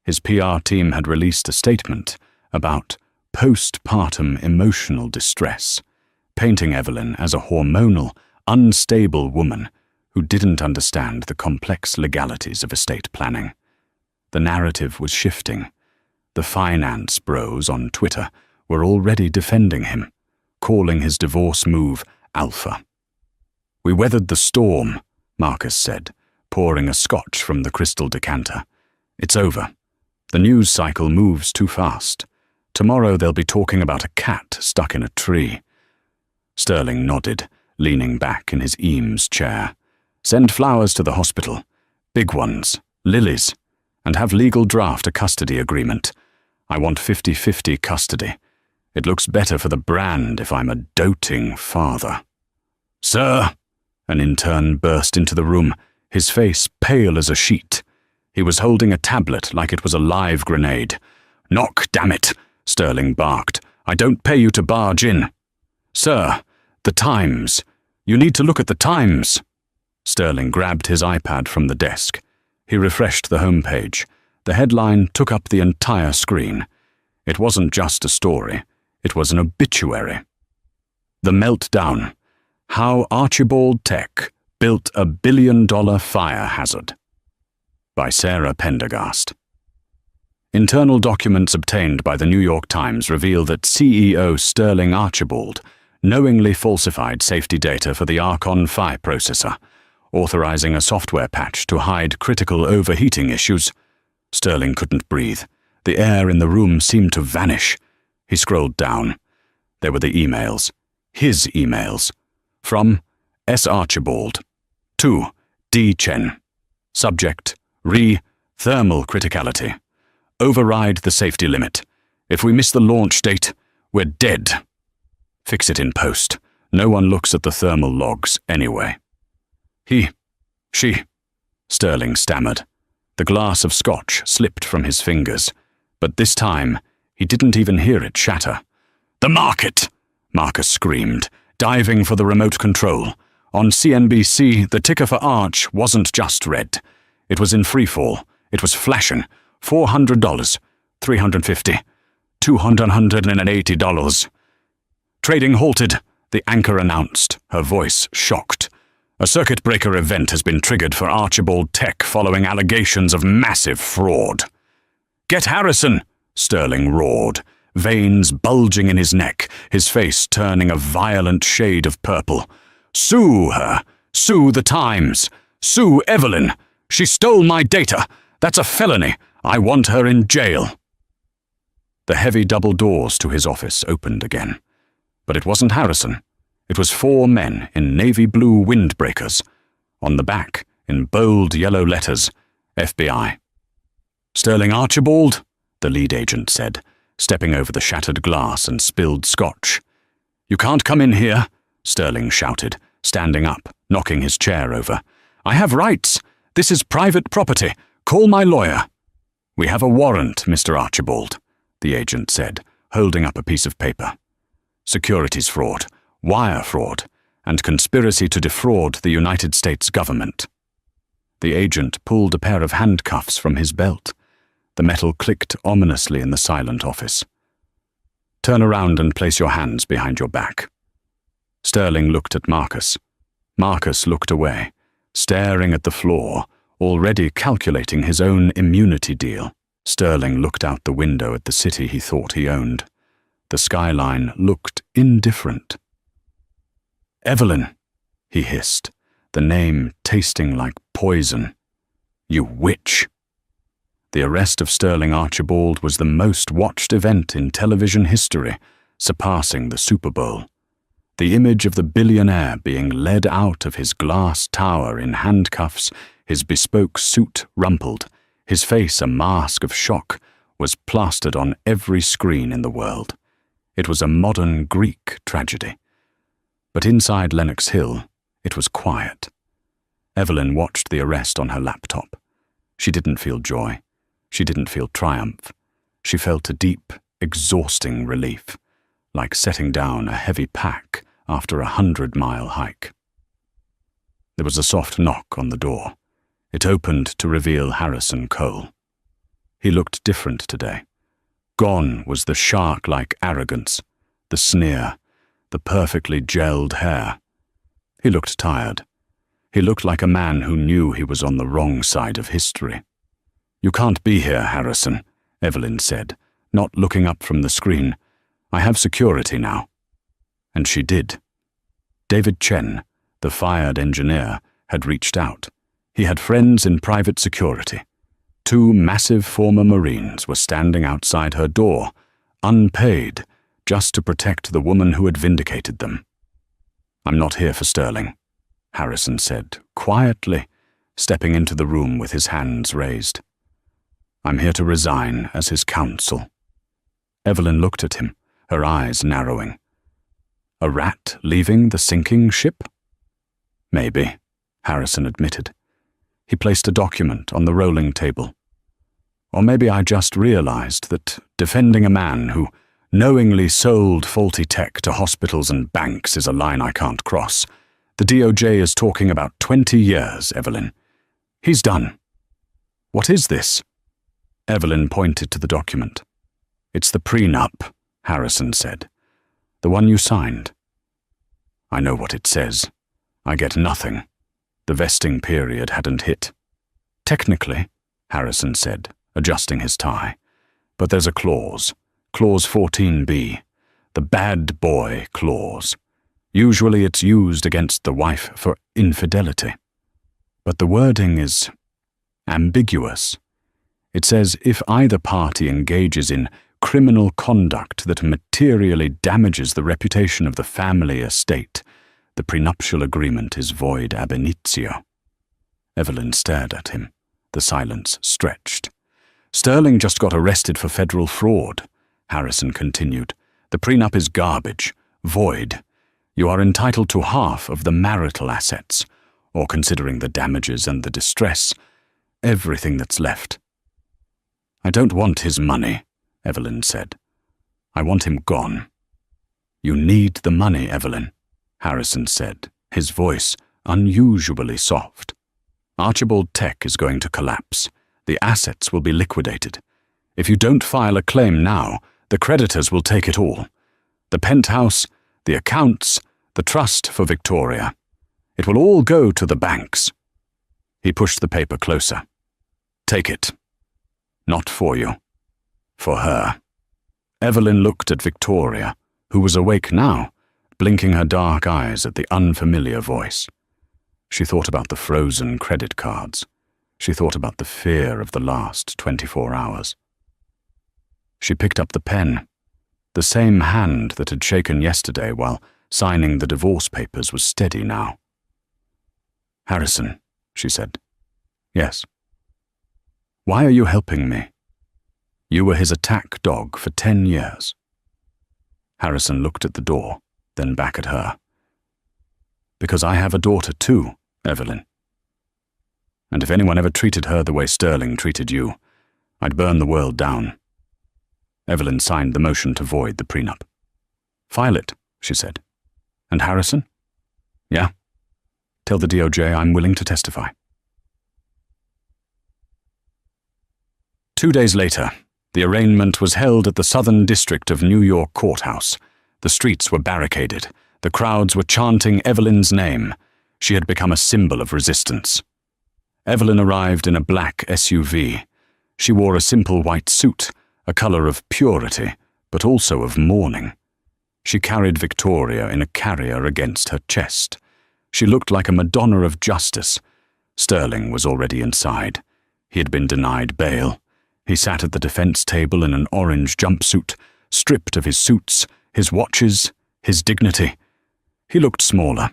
His PR team had released a statement about postpartum emotional distress, painting Evelyn as a hormonal, unstable woman who didn't understand the complex legalities of estate planning. The narrative was shifting. The finance bros on Twitter were already defending him, calling his divorce move alpha. We weathered the storm, Marcus said, pouring a scotch from the crystal decanter. It's over. The news cycle moves too fast. Tomorrow they'll be talking about a cat stuck in a tree. Sterling nodded, leaning back in his Eames chair. Send flowers to the hospital. Big ones, lilies, and have legal draft a custody agreement. I want 50-50 custody. It looks better for the brand if I'm a doting father. Sir! An intern burst into the room, his face pale as a sheet. He was holding a tablet like it was a live grenade. Knock, damn it! Sterling barked. I don't pay you to barge in. Sir, the Times. You need to look at the Times. Sterling grabbed his iPad from the desk. He refreshed the homepage. The headline took up the entire screen. It wasn't just a story. It was an obituary. The Meltdown. How Archibald Tech Built a $1 billion Fire Hazard. By Sarah Pendergast. Internal documents obtained by the New York Times reveal that CEO Sterling Archibald knowingly falsified safety data for the Archon Phi processor, authorizing a software patch to hide critical overheating issues. Sterling couldn't breathe. The air in the room seemed to vanish. He scrolled down. There were the emails. His emails. From S. Archibald. To D. Chen. Subject. Thermal criticality. Override the safety limit. If we miss the launch date, we're dead. Fix it in post. No one looks at the thermal logs anyway. She, Sterling stammered. The glass of scotch slipped from his fingers, but this time he didn't even hear it shatter. The market! Marcus screamed, diving for the remote control. On CNBC, the ticker for Arch wasn't just red. It was in freefall. It was flashing. $400, $350, $280. Trading halted, the anchor announced, her voice shocked. A circuit breaker event has been triggered for Archibald Tech following allegations of massive fraud. "Get Harrison!" Sterling roared, veins bulging in his neck, his face turning a violent shade of purple. "Sue her! Sue the Times! Sue Evelyn! She stole my data! That's a felony! I want her in jail!" The heavy double doors to his office opened again. But it wasn't Harrison. It was 4 men in navy blue windbreakers. On the back, in bold yellow letters, FBI. "Sterling Archibald," the lead agent said, stepping over the shattered glass and spilled scotch. "You can't come in here," Sterling shouted, standing up, knocking his chair over. "I have rights. This is private property. Call my lawyer." "We have a warrant, Mr. Archibald," the agent said, holding up a piece of paper. "Securities fraud, wire fraud, and conspiracy to defraud the United States government." The agent pulled a pair of handcuffs from his belt. The metal clicked ominously in the silent office. "Turn around and place your hands behind your back." Sterling looked at Marcus. Marcus looked away, staring at the floor, already calculating his own immunity deal. Sterling looked out the window at the city he thought he owned. The skyline looked indifferent. "Evelyn," he hissed, the name tasting like poison. "You witch." The arrest of Sterling Archibald was the most watched event in television history, surpassing the Super Bowl. The image of the billionaire being led out of his glass tower in handcuffs, his bespoke suit rumpled, his face a mask of shock, was plastered on every screen in the world. It was a modern Greek tragedy. But inside Lenox Hill, it was quiet. Evelyn watched the arrest on her laptop. She didn't feel joy. She didn't feel triumph. She felt a deep, exhausting relief, like setting down a heavy pack after a 100-mile hike. There was a soft knock on the door. It opened to reveal Harrison Cole. He looked different today. Gone was the shark-like arrogance, the sneer, the perfectly gelled hair. He looked tired. He looked like a man who knew he was on the wrong side of history. "You can't be here, Harrison," Evelyn said, not looking up from the screen. "I have security now." And she did. David Chen, the fired engineer, had reached out. He had friends in private security. 2 massive former Marines were standing outside her door, unpaid, just to protect the woman who had vindicated them. "I'm not here for Sterling," Harrison said, quietly, stepping into the room with his hands raised. "I'm here to resign as his counsel." Evelyn looked at him, her eyes narrowing. A rat leaving the sinking ship? Maybe, Harrison admitted. He placed a document on the rolling table. Or maybe I just realized that defending a man who knowingly sold faulty tech to hospitals and banks is a line I can't cross. The DOJ is talking about 20 years, Evelyn. He's done. What is this? Evelyn pointed to the document. It's the prenup, Harrison said. The one you signed. I know what it says. I get nothing. The vesting period hadn't hit. Technically, Harrison said, adjusting his tie. But there's a clause. Clause 14b. The bad boy clause. Usually it's used against the wife for infidelity. But the wording is ambiguous. It says if either party engages in criminal conduct that materially damages the reputation of the family estate, the prenuptial agreement is void ab initio. Evelyn stared at him. The silence stretched. Sterling just got arrested for federal fraud, Harrison continued. The prenup is garbage, void. You are entitled to half of the marital assets, or considering the damages and the distress, everything that's left. I don't want his money, Evelyn said. I want him gone. You need the money, Evelyn, Harrison said, his voice unusually soft. Archibald Tech is going to collapse. The assets will be liquidated. If you don't file a claim now, the creditors will take it all. The penthouse, the accounts, the trust for Victoria. It will all go to the banks. He pushed the paper closer. Take it. Not for you. For her. Evelyn looked at Victoria, who was awake now, blinking her dark eyes at the unfamiliar voice. She thought about the frozen credit cards. She thought about the fear of the last 24 hours. She picked up the pen. The same hand that had shaken yesterday while signing the divorce papers was steady now. "Harrison," she said. "Yes." "Why are you helping me? You were his attack dog for 10 years. Harrison looked at the door, then back at her. "Because I have a daughter too, Evelyn. And if anyone ever treated her the way Sterling treated you, I'd burn the world down." Evelyn signed the motion to void the prenup. "File it," she said. "And Harrison?" "Yeah. Tell the DOJ I'm willing to testify." 2 days later, the arraignment was held at the Southern District of New York Courthouse. The streets were barricaded. The crowds were chanting Evelyn's name. She had become a symbol of resistance. Evelyn arrived in a black SUV. She wore a simple white suit, a color of purity, but also of mourning. She carried Victoria in a carrier against her chest. She looked like a Madonna of justice. Sterling was already inside. He had been denied bail. He sat at the defense table in an orange jumpsuit, stripped of his suits, his watches, his dignity. He looked smaller.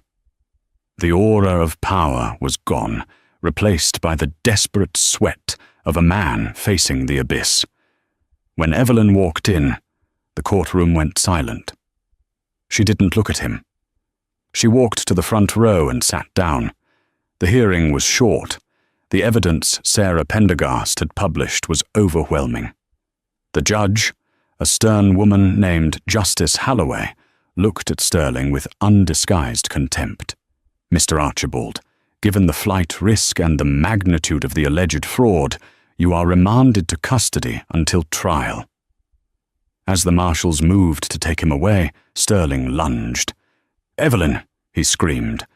The aura of power was gone, replaced by the desperate sweat of a man facing the abyss. When Evelyn walked in, the courtroom went silent. She didn't look at him. She walked to the front row and sat down. The hearing was short. The evidence Sarah Pendergast had published was overwhelming. The judge, a stern woman named Justice Halloway, looked at Sterling with undisguised contempt. "Mr. Archibald, given the flight risk and the magnitude of the alleged fraud, you are remanded to custody until trial." As the marshals moved to take him away, Sterling lunged. "Evelyn," he screamed.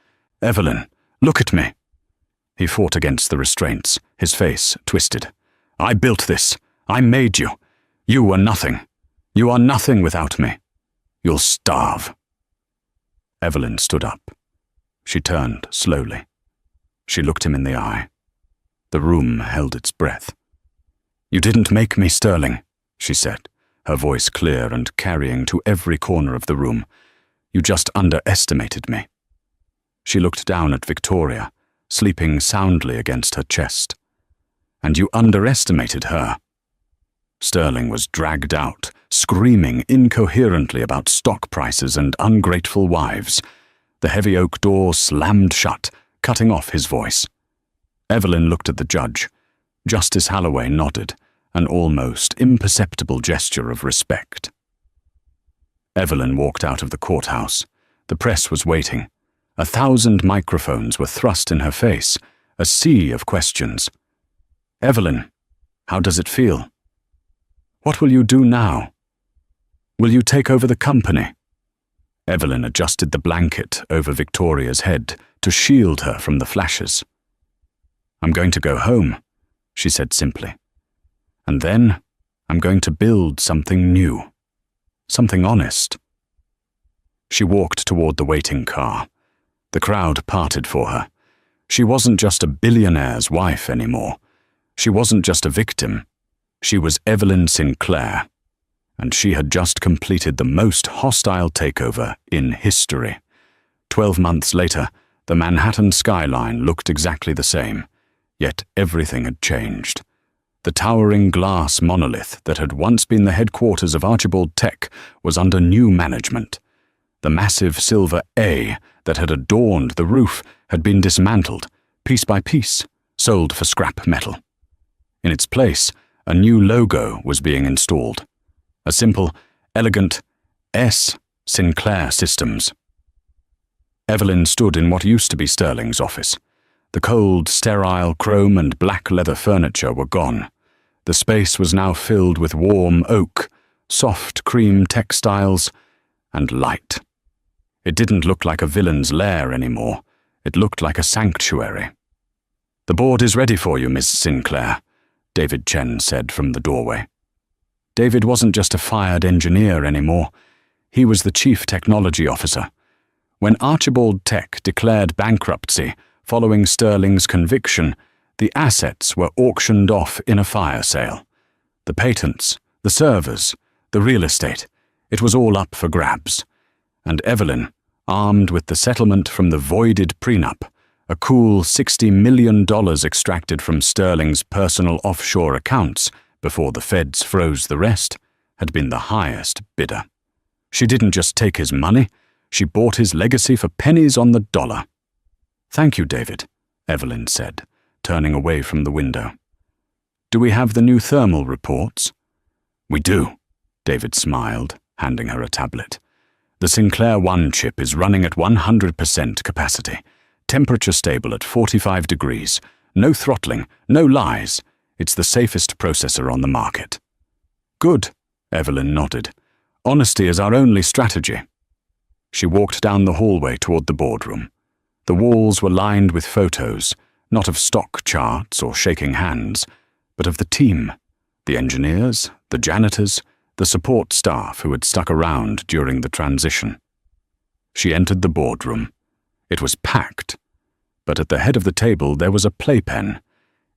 "Evelyn, look at me." He fought against the restraints, his face twisted. "I built this. I made you. You are nothing. You are nothing without me. You'll starve." Evelyn stood up. She turned slowly. She looked him in the eye. The room held its breath. "You didn't make me, Sterling," she said, her voice clear and carrying to every corner of the room. "You just underestimated me." She looked down at Victoria, sleeping soundly against her chest. "And you underestimated her." Sterling was dragged out, screaming incoherently about stock prices and ungrateful wives. The heavy oak door slammed shut, cutting off his voice. Evelyn looked at the judge. Justice Halloway nodded, an almost imperceptible gesture of respect. Evelyn walked out of the courthouse. The press was waiting. 1,000 microphones were thrust in her face, a sea of questions. "Evelyn, how does it feel? What will you do now? Will you take over the company?" Evelyn adjusted the blanket over Victoria's head to shield her from the flashes. "I'm going to go home," she said simply. "And then I'm going to build something new, something honest." She walked toward the waiting car. The crowd parted for her. She wasn't just a billionaire's wife anymore. She wasn't just a victim. She was Evelyn Sinclair, and she had just completed the most hostile takeover in history. 12 months later, the Manhattan skyline looked exactly the same, yet everything had changed. The towering glass monolith that had once been the headquarters of Archibald Tech was under new management. The massive silver A that had adorned the roof had been dismantled, piece by piece, sold for scrap metal. In its place, a new logo was being installed. A simple, elegant S. Sinclair Systems. Evelyn stood in what used to be Sterling's office. The cold, sterile chrome and black leather furniture were gone. The space was now filled with warm oak, soft cream textiles, and light. It didn't look like a villain's lair anymore. It looked like a sanctuary. "The board is ready for you, Miss Sinclair," David Chen said from the doorway. David wasn't just a fired engineer anymore. He was the chief technology officer. When Archibald Tech declared bankruptcy following Sterling's conviction, the assets were auctioned off in a fire sale. The patents, the servers, the real estate, it was all up for grabs. And Evelyn, armed with the settlement from the voided prenup, a cool $60 million extracted from Sterling's personal offshore accounts before the feds froze the rest, had been the highest bidder. She didn't just take his money, she bought his legacy for pennies on the dollar. "Thank you, David," Evelyn said, turning away from the window. "Do we have the new thermal reports?" "We do," David smiled, handing her a tablet. "The Sinclair 1 chip is running at 100% capacity, temperature stable at 45 degrees, no throttling, no lies. It's the safest processor on the market." "Good," Evelyn nodded. "Honesty is our only strategy." She walked down the hallway toward the boardroom. The walls were lined with photos, not of stock charts or shaking hands, but of the team, the engineers, the janitors, the support staff who had stuck around during the transition. She entered the boardroom. It was packed, but at the head of the table there was a playpen.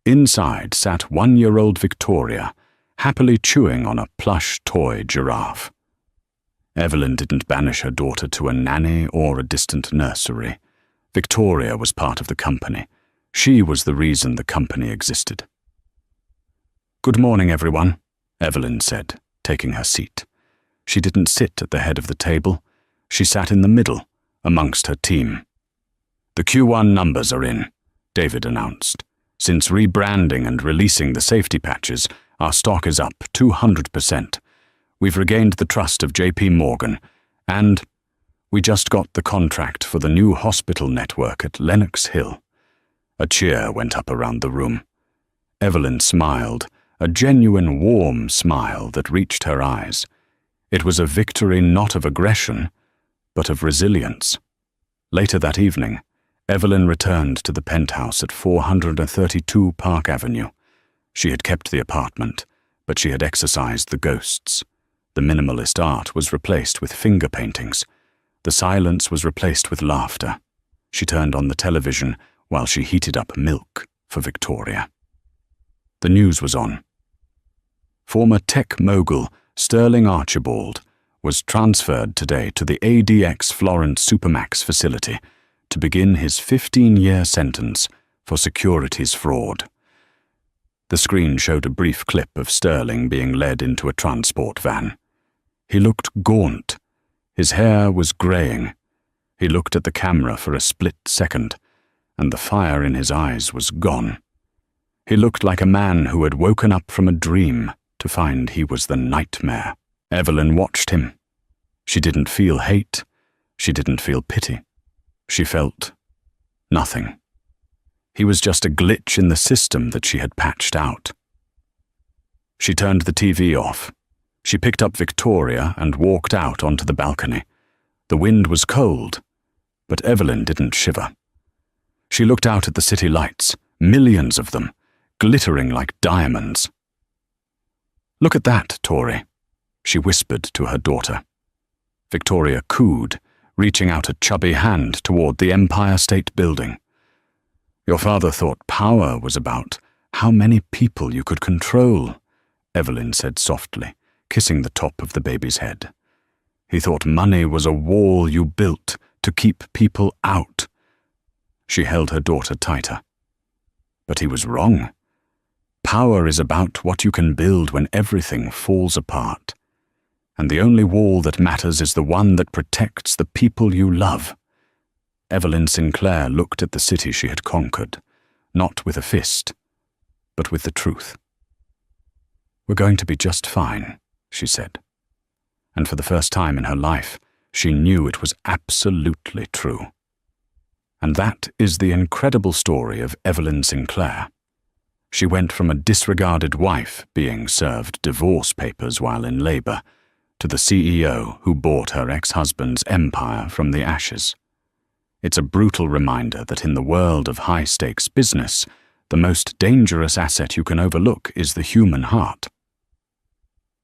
Inside sat 1-year-old Victoria, happily chewing on a plush toy giraffe. Evelyn didn't banish her daughter to a nanny or a distant nursery. Victoria was part of the company. She was the reason the company existed. "Good morning, everyone," Evelyn said, taking her seat. She didn't sit at the head of the table. She sat in the middle, amongst her team. "The Q1 numbers are in," David announced. "Since rebranding and releasing the safety patches, our stock is up 200%. We've regained the trust of JP Morgan, and we just got the contract for the new hospital network at Lenox Hill." A cheer went up around the room. Evelyn smiled, a genuine warm smile that reached her eyes. It was a victory not of aggression, but of resilience. Later that evening, Evelyn returned to the penthouse at 432 Park Avenue. She had kept the apartment, but she had exorcised the ghosts. The minimalist art was replaced with finger paintings. The silence was replaced with laughter. She turned on the television while she heated up milk for Victoria. The news was on. Former tech mogul Sterling Archibald was transferred today to the ADX Florence Supermax facility to begin his 15-year sentence for securities fraud. The screen showed a brief clip of Sterling being led into a transport van. He looked gaunt. His hair was graying. He looked at the camera for a split second, and the fire in his eyes was gone. He looked like a man who had woken up from a dream to find he was the nightmare. Evelyn watched him. She didn't feel hate. She didn't feel pity. She felt nothing. He was just a glitch in the system that she had patched out. She turned the TV off. She picked up Victoria and walked out onto the balcony. The wind was cold, but Evelyn didn't shiver. She looked out at the city lights, millions of them, glittering like diamonds. "Look at that, Tori," she whispered to her daughter. Victoria cooed, reaching out a chubby hand toward the Empire State Building. "Your father thought power was about how many people you could control," Evelyn said softly, kissing the top of the baby's head. "He thought money was a wall you built to keep people out." She held her daughter tighter. But he was wrong. Power is about what you can build when everything falls apart. And the only wall that matters is the one that protects the people you love. Evelyn Sinclair looked at the city she had conquered, not with a fist, but with the truth. "We're going to be just fine," she said. And for the first time in her life, she knew it was absolutely true. And that is the incredible story of Evelyn Sinclair. She went from a disregarded wife being served divorce papers while in labor to the CEO who bought her ex-husband's empire from the ashes. It's a brutal reminder that in the world of high-stakes business, the most dangerous asset you can overlook is the human heart.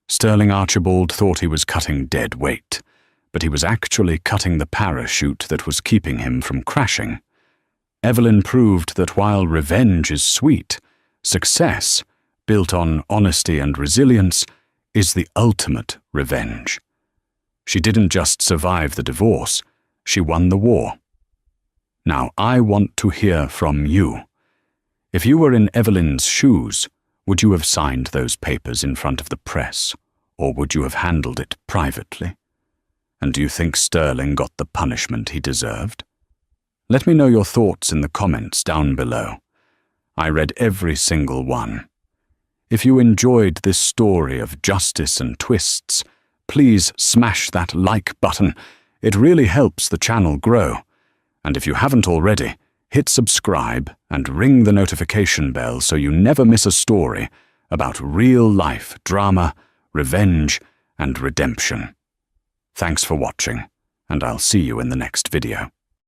Sterling Archibald thought he was cutting dead weight, but he was actually cutting the parachute that was keeping him from crashing. Evelyn proved that while revenge is sweet, success, built on honesty and resilience, is the ultimate revenge. She didn't just survive the divorce, she won the war. Now, I want to hear from you. If you were in Evelyn's shoes, would you have signed those papers in front of the press, or would you have handled it privately? And do you think Sterling got the punishment he deserved? Let me know your thoughts in the comments down below. I read every single one. If you enjoyed this story of justice and twists, please smash that like button. It really helps the channel grow. And if you haven't already, hit subscribe and ring the notification bell so you never miss a story about real-life drama, revenge, and redemption. Thanks for watching, and I'll see you in the next video.